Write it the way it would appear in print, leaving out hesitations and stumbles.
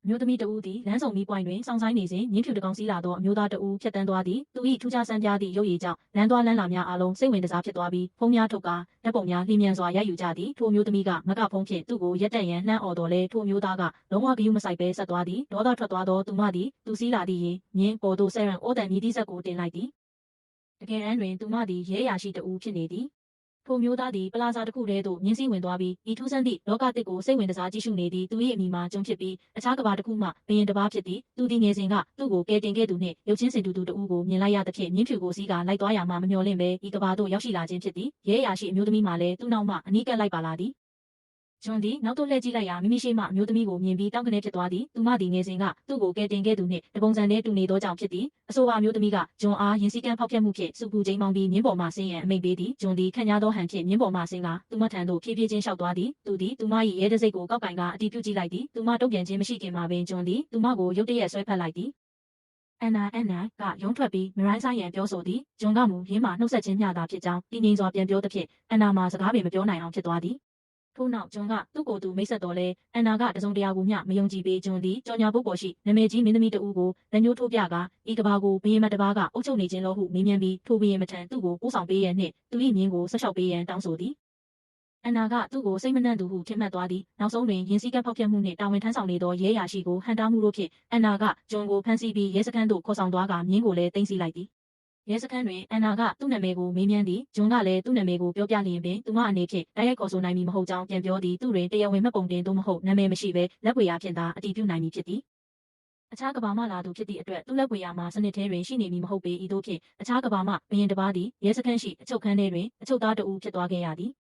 မျိုးသမီးတဦးသည်လမ်းဆုံမီးပွိုင်တွင်စောင့်ဆိုင်နေစဉ်မြင်းဖြူတကောင်စီးလာသောအမျိုးသားတဦးဖြတ်တန်းသွားသည်သူ၏ထူးခြားဆန်းပြားသည့်ရုပ်ရည်ကြောင့်လမ်းသွားလမ်းလာများအားလုံးစိတ်ဝင်စားဖြစ်သွားပြီးဖုန်းများထုတ်ကာဓာတ်ပုံများလျင်မြန်စွာရိုက်ယူကြသည်ထိုအမျိုးသမီးကမကဖုန်းဖြင့်သူ့ကိုရက်တက်ရန်လှမ်းအော်တော်လဲထိုအမျိုးသားကလုံးဝဂရုမစိုက်ဘဲဆက်သွားသည်ဒေါသထွက်သွားသောသူမသည်သူစီးလာသည့်မြင်းပေါ်သို့ဆဲရန်အိုးတန်မြည်သည့်ဆက်ကိုတင်လိုက်သည်တကယ်တမ်းတွင်သူမသည်ရဲအရာရှိတဦးဖြစ်နေသည်ထိုမျိုးသားသည်ပလာဇာတစ်ခုထဲသို့မြင်းစည်းဝင်သွားပြီးဤထူးဆန်းသည့်လောကတစ်ကိုစိတ်ဝင်စားကြည့်ရှုနေသည်သူ၏အမိမှာကျုံဖြစ်ပြီးအခြားကဘာတစ်ခုမှဘယင်တစ်ပါးဖြစ်သည်သူသည်ငယ်စဉ်ကသူ့ကိုကယ်တင်ခဲ့သူနှင့်ရုပ်ချင်းစင်တူတူတဦးကိုမြင်လိုက်ရသဖြင့်မြင်းဖြူကိုစီးကလိုက်သွားရမှမမျှော်လင့်ပဲဤကဘာသို့ရောက်ရှိလာခြင်းဖြစ်သည်ရဲအရာရှိအမျိုးသမီးမှလည်းသူ့နောက်မှအနီးကပ်လိုက်ပါလာသည်ဂျွန်သည်နောက်သို့လှည့်ကြည့်လိုက်ရာမိမိရှိမှအမျိုးသမီးကိုမြင်ပြီးတောင်းကနေဖြစ်သွားသည်သူမသည်ငယ်စဉ်ကသူ့ကိုကယ်တင်ခဲ့သူနှင့်တပုံစံလေးတူနေသောကြောင့်ဖြစ်သည်အဆိုပါအမျိုးသမီးကဂျွန်အားရင်စည်းကမ်းဖောက်ဖျက်မှုဖြင့်စုပူချိန်မောင်းပြီးမြင်းပေါ်မှဆင်းရန်အမိန့်ပေးသည်ဂျွန်သည်ခံရသောဟန်ဖြင့်မြင်းပေါ်မှဆင်းကာသူမထံသို့ဖြည်းဖြည်းချင်းလျှောက်သွားသည်သူသည်သူမ၏ရဲတစိတ်ကိုကောက်ကင်ကအတီးပြုတ်ကြည့်လိုက်သည်သူမတုံ့ပြန်ခြင်းမရှိခင်မှာပင်ဂျွန်သည်သူမကိုရုတ်တရက်ဆွဲဖက်လိုက်သည်အန်နာကရုံးထွက်ပြီးမရိုင်းဆိုင်ရန်ပြောဆိုသည်ဂျွန်ကမူရင်းမှနှုတ်ဆက်ခြင်းမျှသာဖြစ်ကြောင်းတည်ငြိမ်စွာပြန်ပြောသဖြင့်အန်နာမှာစကားပင်မပြောနိုင်အောင်ဖြစ်သွားသည်ထို့နောက်ဂျွန်ကသူ့ကိုယ်သူမိတ်ဆက်တော်လဲအန်နာကတစုံတရာကိုမျှမယုံကြည်ပေဂျွန်သည်ကြော်ညာပုဂ္ဂိုလ်ရှိနာမည်ကြီးမင်းသမီးတဦးကိုလက်ညှိုးထိုးပြကာဤကဘာကိုဘရင်မတစ်ပါးကအုပ်ချုပ်နေခြင်းလို့ဟုမေးမြန်းပြီးထိုဘရင်မထံသူ့ကိုပို့ဆောင်ပေးရန်နှင့်သူ၏မြင်းကိုဆက်လျှောက်ပေးရန်တောင်းဆိုသည်အန်နာကသူ့ကိုစိတ်မနှံ့သူဟုထင်မှတ်သွားသည်နောက်ဆုံးတွင်ရင်စည်းကပ်ဖောက်ဖျက်မှုနှင့်တာဝန်ထမ်းဆောင်နေသောရဲရာရှိကိုဟန်တားမှုတို့ဖြင့်အန်နာကဂျွန်ကိုဖမ်းဆီးပြီးရဲစခန်းသို့ခေါ်ဆောင်သွားကာမြင်းကိုလည်းသိမ်းဆည်းလိုက်သည်ရဲစခန်းတွင်အန်နာကသူ့နာမည်ကိုမေးမြန်းသည်ဂျွန်ကလည်းသူ့နာမည်ကိုပြောပြလျင်ပင်သူမအနေဖြင့်တိုက်ရိုက်ခေါ်ဆိုနိုင်မည်မဟုတ်ကြောင်းပြန်ပြောသည်သူတွင်တရားဝင်မှတ်ပုံတင်သို့မဟုတ်နာမည်မရှိဘဲလက်ပွေရာဖြင့်သာအတည်ပြုနိုင်မည်ဖြစ်သည်အခြားကဘာမှလာသူဖြစ်သည့်အတွက်သူ့လက်ပွေရာမှာစနစ်ထဲတွင်ရှိနေမည်မဟုတ်ပေဤသို့ဖြင့်အခြားကဘာမှဘရင်တစ်ပါးသည်ရဲစခန်းရှိအချုပ်ခန်းထဲတွင်အချုပ်သားတဦးဖြစ်သွားခဲ့ရသည်